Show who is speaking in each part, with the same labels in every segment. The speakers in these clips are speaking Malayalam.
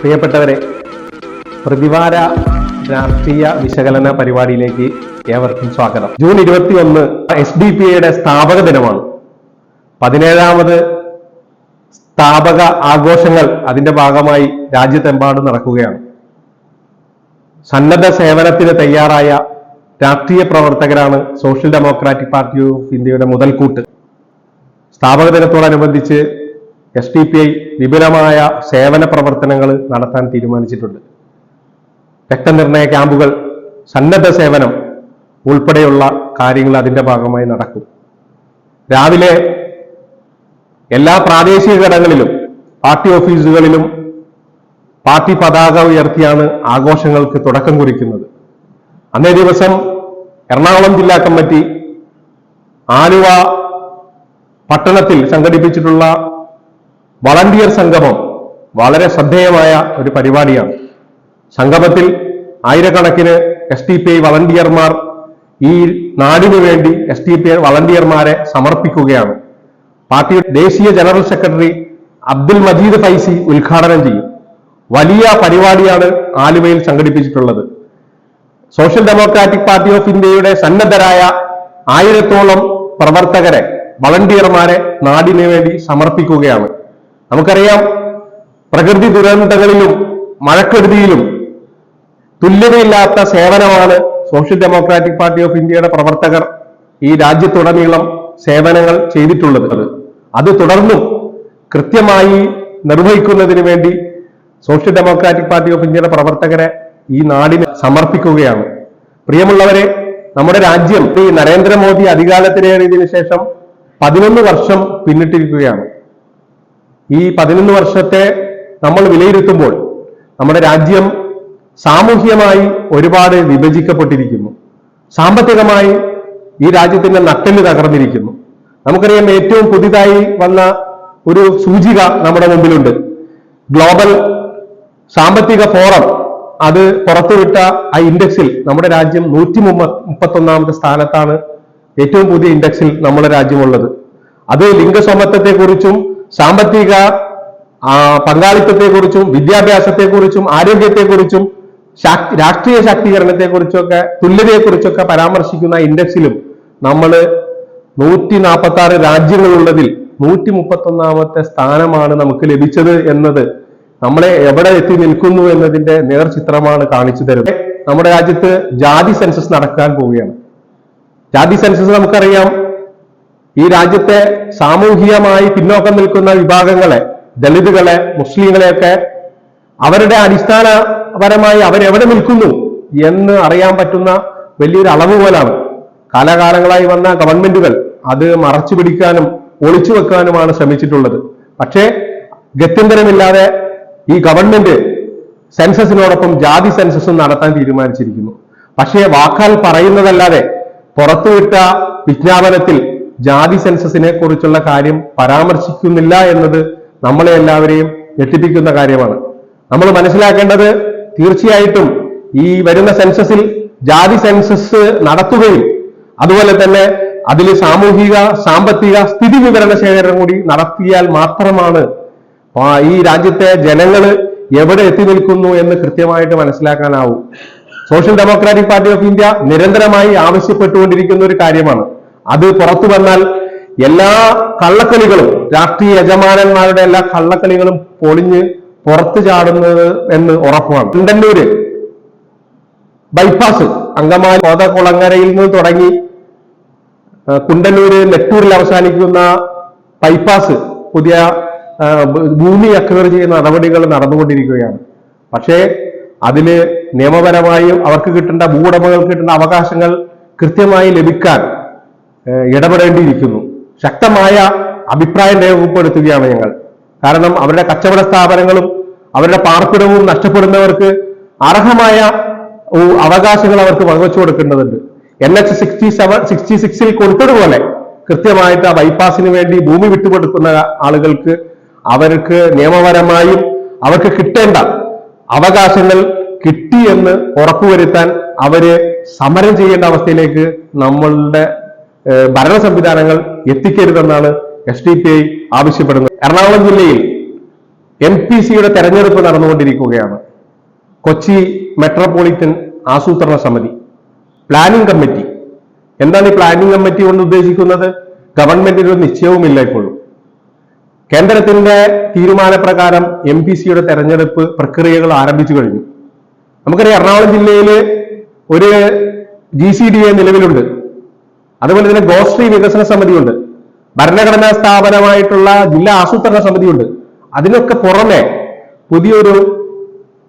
Speaker 1: പ്രിയപ്പെട്ടവരെ, പ്രതിവാര രാഷ്ട്രീയ വിശകലന പരിപാടിയിലേക്ക് ഏവർക്കും സ്വാഗതം. ജൂൺ 21 SDPIയുടെ സ്ഥാപക ദിനമാണ്. 17ാമത് സ്ഥാപക ആഘോഷങ്ങൾ അതിന്റെ ഭാഗമായി രാജ്യത്തെമ്പാടും നടക്കുകയാണ്. സന്നദ്ധ സേവനത്തിന് തയ്യാറായ രാഷ്ട്രീയ പ്രവർത്തകരാണ് സോഷ്യൽ ഡെമോക്രാറ്റിക് പാർട്ടി ഓഫ് ഇന്ത്യയുടെ മുതൽക്കൂട്ട്. സ്ഥാപക ദിനത്തോടനുബന്ധിച്ച് SDPI വിപുലമായ സേവന പ്രവർത്തനങ്ങൾ നടത്താൻ തീരുമാനിച്ചിട്ടുണ്ട്. രക്തനിർണയ ക്യാമ്പുകൾ, സന്നദ്ധ സേവനം ഉൾപ്പെടെയുള്ള കാര്യങ്ങൾ അതിന്റെ ഭാഗമായി നടക്കും. രാവിലെ എല്ലാ പ്രാദേശിക ഘടകങ്ങളിലും പാർട്ടി ഓഫീസുകളിലും പാർട്ടി പതാക ഉയർത്തിയാണ് ആഘോഷങ്ങൾക്ക് തുടക്കം കുറിക്കുന്നത്. അന്നേ ദിവസം എറണാകുളം ജില്ലാ കമ്മിറ്റി ആലുവ പട്ടണത്തിൽ സംഘടിപ്പിച്ചിട്ടുള്ള വളണ്ടിയർ സംഗമം വളരെ ശ്രദ്ധേയമായ ഒരു പരിപാടിയാണ്. സംഗമത്തിൽ ആയിരക്കണക്കിന് SDPI വളണ്ടിയർമാർ ഈ നാടിനു വേണ്ടി SDPI വളണ്ടിയർമാരെ സമർപ്പിക്കുകയാണ്. പാർട്ടിയുടെ ദേശീയ ജനറൽ സെക്രട്ടറി അബ്ദുൽ മജീദ് ഫൈസി ഉദ്ഘാടനം ചെയ്യും. വലിയ പരിപാടിയാണ് ആലുവയിൽ സംഘടിപ്പിച്ചിട്ടുള്ളത്. സോഷ്യൽ ഡെമോക്രാറ്റിക് പാർട്ടി ഓഫ് ഇന്ത്യയുടെ സന്നദ്ധരായ 1000-ഓളം പ്രവർത്തകരെ, വളണ്ടിയർമാരെ നാടിനു വേണ്ടി സമർപ്പിക്കുകയാണ്. നമുക്കറിയാം, പ്രകൃതി ദുരന്തങ്ങളിലും മഴക്കെടുതിയിലും തുല്യതയില്ലാത്ത സേവനമാണ് സോഷ്യൽ ഡെമോക്രാറ്റിക് പാർട്ടി ഓഫ് ഇന്ത്യയുടെ പ്രവർത്തകർ ഈ രാജ്യത്തുടനീളം സേവനങ്ങൾ ചെയ്തിട്ടുള്ളത്. അത് തുടർന്നും കൃത്യമായി നിർവഹിക്കുന്നതിന് വേണ്ടി സോഷ്യൽ ഡെമോക്രാറ്റിക് പാർട്ടി ഓഫ് ഇന്ത്യയുടെ പ്രവർത്തകരെ ഈ നാടിന് സമർപ്പിക്കുകയാണ്. പ്രിയമുള്ളവരെ, നമ്മുടെ രാജ്യം ഈ നരേന്ദ്രമോദി അധികാരത്തിലേറിയതിനു ശേഷം 11 വർഷം പിന്നിട്ടിരിക്കുകയാണ്. ഈ 11 വർഷത്തെ നമ്മൾ വിലയിരുത്തുമ്പോൾ നമ്മുടെ രാജ്യം സാമൂഹ്യമായി ഒരുപാട് വിഭജിക്കപ്പെട്ടിരിക്കുന്നു. സാമ്പത്തികമായി ഈ രാജ്യത്തിന്റെ നട്ടെല്ല് തകർന്നിരിക്കുന്നു. നമുക്കറിയാം, ഏറ്റവും പുതിയതായി വന്ന ഒരു സൂചിക നമ്മുടെ മുമ്പിലുണ്ട്. ഗ്ലോബൽ സാമ്പത്തിക ഫോറം അത് പുറത്തുവിട്ട ആ ഇൻഡെക്സിൽ നമ്മുടെ രാജ്യം 131ാമത്തെ സ്ഥാനത്താണ്. ഏറ്റവും പുതിയ ഇൻഡെക്സിൽ നമ്മുടെ രാജ്യമുള്ളത്. അത് ലിംഗസമത്വത്തെക്കുറിച്ചും സാമ്പത്തിക പങ്കാളിത്തത്തെക്കുറിച്ചും വിദ്യാഭ്യാസത്തെക്കുറിച്ചും ആരോഗ്യത്തെക്കുറിച്ചും രാഷ്ട്രീയ ശാക്തീകരണത്തെക്കുറിച്ചൊക്കെ തുല്യതയെക്കുറിച്ചൊക്കെ പരാമർശിക്കുന്ന ഇൻഡെക്സിലും നമ്മൾ 146 രാജ്യങ്ങളുള്ളതിൽ 131ാമത്തെ സ്ഥാനമാണ് നമുക്ക് ലഭിച്ചത് എന്നത് നമ്മളെ എവിടെ എത്തി നിൽക്കുന്നു എന്നതിന്റെ നേർചിത്രമാണ് കാണിച്ചു തരുന്നത്. നമ്മുടെ രാജ്യത്ത് ജാതി സെൻസസ് നടക്കാൻ പോവുകയാണ്. ജാതി സെൻസസ് നമുക്കറിയാം, ഈ രാജ്യത്തെ സാമൂഹികമായി പിന്നോക്കം നിൽക്കുന്ന വിഭാഗങ്ങളെ, ദളിതുകളെ, മുസ്ലിങ്ങളെയൊക്കെ അവരുടെ അടിസ്ഥാനപരമായി അവരെവിടെ നിൽക്കുന്നു എന്ന് അറിയാൻ പറ്റുന്ന വലിയൊരു അളവ് പോലാണ്. കാലാകാലങ്ങളായി വന്ന ഗവൺമെന്റുകൾ അത് മറച്ചു പിടിക്കാനും ഒളിച്ചു വെക്കാനുമാണ് ശ്രമിച്ചിട്ടുള്ളത്. പക്ഷേ ഗത്യന്തരമില്ലാതെ ഈ ഗവൺമെന്റ് സെൻസസിനോടൊപ്പം ജാതി സെൻസസും നടത്താൻ തീരുമാനിച്ചിരിക്കുന്നു. പക്ഷേ വാക്കാൽ പറയുന്നതല്ലാതെ പുറത്തുവിട്ട വിജ്ഞാപനത്തിൽ ജാതി സെൻസസിനെ കുറിച്ചുള്ള കാര്യം പരാമർശിക്കുന്നില്ല എന്നത് നമ്മളെ എല്ലാവരെയും ഞെട്ടിപ്പിക്കുന്ന കാര്യമാണ്. നമ്മൾ മനസ്സിലാക്കേണ്ടത്, തീർച്ചയായിട്ടും ഈ വരുന്ന സെൻസസിൽ ജാതി സെൻസസ് നടത്തുകയും അതുപോലെ തന്നെ അതിൽ സാമൂഹിക സാമ്പത്തിക സ്ഥിതി വിവരണ ശേഖരണം കൂടി നടത്തിയാൽ മാത്രമാണ് ഈ രാജ്യത്തെ ജനങ്ങൾ എവിടെ എത്തി നിൽക്കുന്നു എന്ന് കൃത്യമായിട്ട് മനസ്സിലാക്കാനാവും. Social Democratic Party of India നിരന്തരമായി ആവശ്യപ്പെട്ടുകൊണ്ടിരിക്കുന്ന ഒരു കാര്യമാണ്. അത് പുറത്തു വന്നാൽ എല്ലാ കള്ളക്കളികളും, രാഷ്ട്രീയ യജമാനന്മാരുടെ എല്ലാ കള്ളക്കളികളും പൊളിഞ്ഞ് പുറത്തു ചാടുന്നത് എന്ന് ഉറപ്പാണ്. കുണ്ടന്നൂര് ബൈപ്പാസ് അങ്കമാലി കോതകുളങ്ങരയിൽ നിന്ന് തുടങ്ങി കുണ്ടന്നൂര് നെട്ടൂരിൽ അവസാനിക്കുന്ന ബൈപ്പാസ് പുതിയ ഭൂമി അക്വയർ ചെയ്യുന്ന നടപടികൾ നടന്നുകൊണ്ടിരിക്കുകയാണ്. പക്ഷേ അതില് നിയമപരമായും അവർക്ക് കിട്ടേണ്ട ഭൂവുടമകൾക്ക് കിട്ടേണ്ട അവകാശങ്ങൾ കൃത്യമായി ലഭിക്കാൻ ഇടപെടേണ്ടിയിരിക്കുന്നു. ശക്തമായ അഭിപ്രായം രേഖപ്പെടുത്തുകയാണ് ഞങ്ങൾ. കാരണം അവരുടെ കച്ചവട സ്ഥാപനങ്ങളും അവരുടെ പാർപ്പിടവും നഷ്ടപ്പെടുന്നവർക്ക് അർഹമായ അവകാശങ്ങൾ അവർക്ക് വകവെച്ചു കൊടുക്കേണ്ടതുണ്ട്. NH 66 കൊടുത്തതുപോലെ കൃത്യമായിട്ട് ആ ബൈപ്പാസിന് വേണ്ടി ഭൂമി വിട്ടുകൊടുക്കുന്ന ആളുകൾക്ക് അവർക്ക് നിയമപരമായും അവർക്ക് കിട്ടേണ്ട അവകാശങ്ങൾ കിട്ടി എന്ന് ഉറപ്പുവരുത്താൻ അവര് സമരം ചെയ്യേണ്ട അവസ്ഥയിലേക്ക് നമ്മളുടെ ഭരണ സംവിധാനങ്ങൾ എത്തിക്കരുതെന്നാണ് SDPI ആവശ്യപ്പെടുന്നത്. എറണാകുളം ജില്ലയിൽ MPCയുടെ തെരഞ്ഞെടുപ്പ് നടന്നുകൊണ്ടിരിക്കുകയാണ്. കൊച്ചി മെട്രോപൊളിറ്റൻ ആസൂത്രണ സമിതി, പ്ലാനിംഗ് കമ്മിറ്റി. എന്താണ് ഈ പ്ലാനിംഗ് കമ്മിറ്റി കൊണ്ട് ഉദ്ദേശിക്കുന്നത്? ഗവൺമെന്റിന് ഒരു നിശ്ചയവുമില്ല ഇപ്പോഴും. കേന്ദ്രത്തിന്റെ തീരുമാനപ്രകാരം MPCയുടെ തെരഞ്ഞെടുപ്പ് പ്രക്രിയകൾ ആരംഭിച്ചു കഴിഞ്ഞു. നമുക്കറിയാം, എറണാകുളം ജില്ലയിൽ ഒരു GCDA നിലവിലുണ്ട്. അതുപോലെ തന്നെ ഗോശ്രീ വികസന സമിതിയുണ്ട്. ഭരണഘടനാ സ്ഥാപനമായിട്ടുള്ള ജില്ലാ ആസൂത്രണ സമിതിയുണ്ട്. അതിനൊക്കെ പുറമെ പുതിയൊരു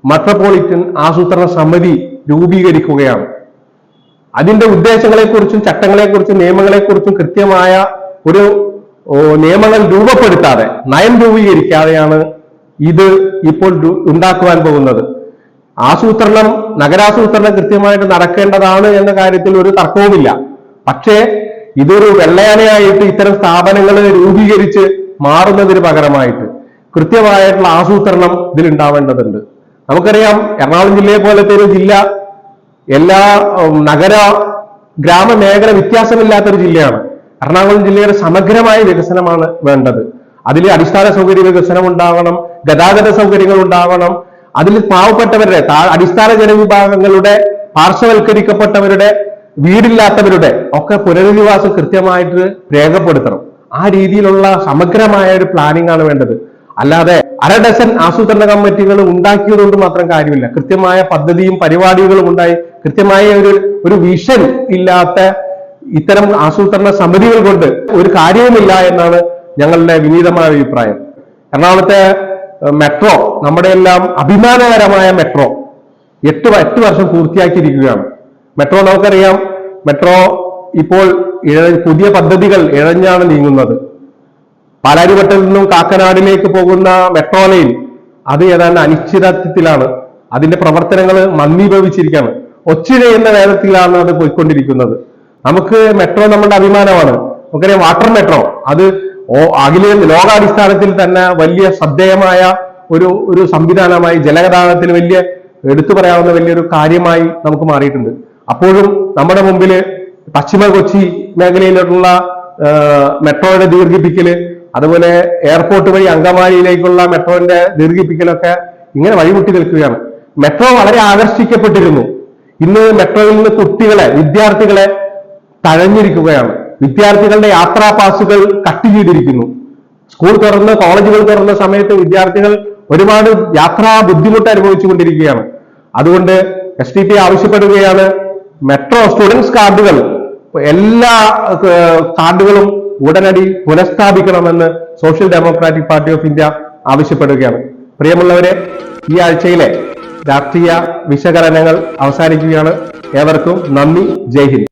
Speaker 1: മെട്രോപൊളിറ്റൻ ആസൂത്രണ സമിതി രൂപീകരിക്കുകയാണ്. അതിന്റെ ഉദ്ദേശങ്ങളെക്കുറിച്ചും ചട്ടങ്ങളെക്കുറിച്ചും നിയമങ്ങളെക്കുറിച്ചും കൃത്യമായ ഒരു നിയമങ്ങൾ രൂപപ്പെടുത്താതെ, നയം രൂപീകരിക്കാതെയാണ് ഇത് ഇപ്പോൾ ഉണ്ടാക്കുവാൻ പോകുന്നത്. ആസൂത്രണം, നഗരാസൂത്രണം കൃത്യമായിട്ട് നടക്കേണ്ടതാണ് എന്ന കാര്യത്തിൽ ഒരു തർക്കവുമില്ല. പക്ഷേ ഇതൊരു വെള്ളയാനയായിട്ട് ഇത്തരം സ്ഥാപനങ്ങൾ രൂപീകരിച്ച് മാറുന്നതിന് പകരമായിട്ട് കൃത്യമായിട്ടുള്ള ആസൂത്രണം ഇതിൽ ഉണ്ടാവേണ്ടതുണ്ട്. നമുക്കറിയാം, എറണാകുളം ജില്ലയെ പോലത്തെ ഒരു ജില്ല എല്ലാ നഗര ഗ്രാമമേഖല വ്യത്യാസമില്ലാത്തൊരു ജില്ലയാണ്. എറണാകുളം ജില്ലയുടെ സമഗ്രമായ വികസനമാണ് വേണ്ടത്. അതിൽ അടിസ്ഥാന സൗകര്യ വികസനം ഉണ്ടാവണം, ഗതാഗത സൗകര്യങ്ങൾ ഉണ്ടാവണം. അതിൽ പാവപ്പെട്ടവരുടെ, അടിസ്ഥാന ജനവിഭാഗങ്ങളുടെ, പാർശ്വവൽക്കരിക്കപ്പെട്ടവരുടെ, വീടില്ലാത്തവരുടെ ഒക്കെ പുനരധിവാസം കൃത്യമായിട്ട് രേഖപ്പെടുത്തണം. ആ രീതിയിലുള്ള സമഗ്രമായ ഒരു പ്ലാനിംഗ് ആണ് വേണ്ടത്. അല്ലാതെ അര ഡസൻ ആസൂത്രണ കമ്മിറ്റികൾ ഉണ്ടാക്കിയതുകൊണ്ട് മാത്രം കാര്യമില്ല. കൃത്യമായ പദ്ധതിയും പരിപാടികളും ഉണ്ടായി കൃത്യമായ ഒരു വിഷൻ ഇല്ലാത്ത ഇത്തരം ആസൂത്രണ സമിതികൾ കൊണ്ട് ഒരു കാര്യവുമില്ല എന്നാണ് ഞങ്ങളുടെ വിനീതമായ അഭിപ്രായം. എറണാകുളത്തെ മെട്രോ, നമ്മുടെ എല്ലാം അഭിമാനകരമായ മെട്രോ 8 വർഷം പൂർത്തിയാക്കിയിരിക്കുകയാണ്. മെട്രോ നമുക്കറിയാം, മെട്രോ ഇപ്പോൾ പുതിയ പദ്ധതികൾ ഇഴഞ്ഞാണ് നീങ്ങുന്നത്. പാലാരിവട്ടത്തിൽ നിന്നും കാക്കനാടിലേക്ക് പോകുന്ന മെട്രോ ലൈൻ അത് ഏതാണ്ട് അനിശ്ചിതത്വത്തിലാണ്. അതിന്റെ പ്രവർത്തനങ്ങൾ മന്ദീഭവിച്ചിരിക്കുകയാണ്. ഒച്ചിഴയുന്ന വേഗത്തിലാണ് അത് പോയിക്കൊണ്ടിരിക്കുന്നത്. നമുക്ക് മെട്രോ നമ്മുടെ അഭിമാനമാണ്. നമുക്കറിയാം, വാട്ടർ മെട്രോ അത് ലോകാടിസ്ഥാനത്തിൽ തന്നെ വലിയ ശ്രദ്ധേയമായ ഒരു സംവിധാനമായി, ജലഗതാഗതത്തിൽ വലിയ എടുത്തു പറയാവുന്ന വലിയൊരു കാര്യമായി നമുക്ക് മാറിയിട്ടുണ്ട്. അപ്പോഴും നമ്മുടെ മുമ്പിൽ പശ്ചിമ കൊച്ചി മേഖലയിലുള്ള മെട്രോയുടെ ദീർഘിപ്പിക്കല്, അതുപോലെ എയർപോർട്ട് വഴി അങ്കമാലിയിലേക്കുള്ള മെട്രോന്റെ ദീർഘിപ്പിക്കലൊക്കെ ഇങ്ങനെ വഴിമുട്ടി നിൽക്കുകയാണ്. മെട്രോ വളരെ ആകർഷിക്കപ്പെട്ടിരുന്നു. ഇന്ന് മെട്രോയിൽ നിന്ന് കുട്ടികളെ, വിദ്യാർത്ഥികളെ തഴഞ്ഞിരിക്കുകയാണ്. വിദ്യാർത്ഥികളുടെ യാത്രാ പാസുകൾ കട്ട് ചെയ്തിരിക്കുന്നു. സ്കൂൾ തുറന്ന്, കോളേജുകൾ തുറന്ന സമയത്ത് വിദ്യാർത്ഥികൾ ഒരുപാട് യാത്രാ ബുദ്ധിമുട്ട് അനുഭവിച്ചുകൊണ്ടിരിക്കുകയാണ്. അതുകൊണ്ട് STP ആവശ്യപ്പെടുകയാണ്, മെട്രോ സ്റ്റുഡൻസ് കാർഡുകൾ, എല്ലാ കാർഡുകളും ഉടനടി പുനഃസ്ഥാപിക്കണമെന്ന് Social Democratic Party of India ആവശ്യപ്പെടുകയാണ്. പ്രിയമുള്ളവരെ, ഈ ആഴ്ചയിലെ രാഷ്ട്രീയ വിശകലനങ്ങൾ അവസാനിക്കുകയാണ്. ഏവർക്കും നന്ദി. ജയ് ഹിന്ദ്.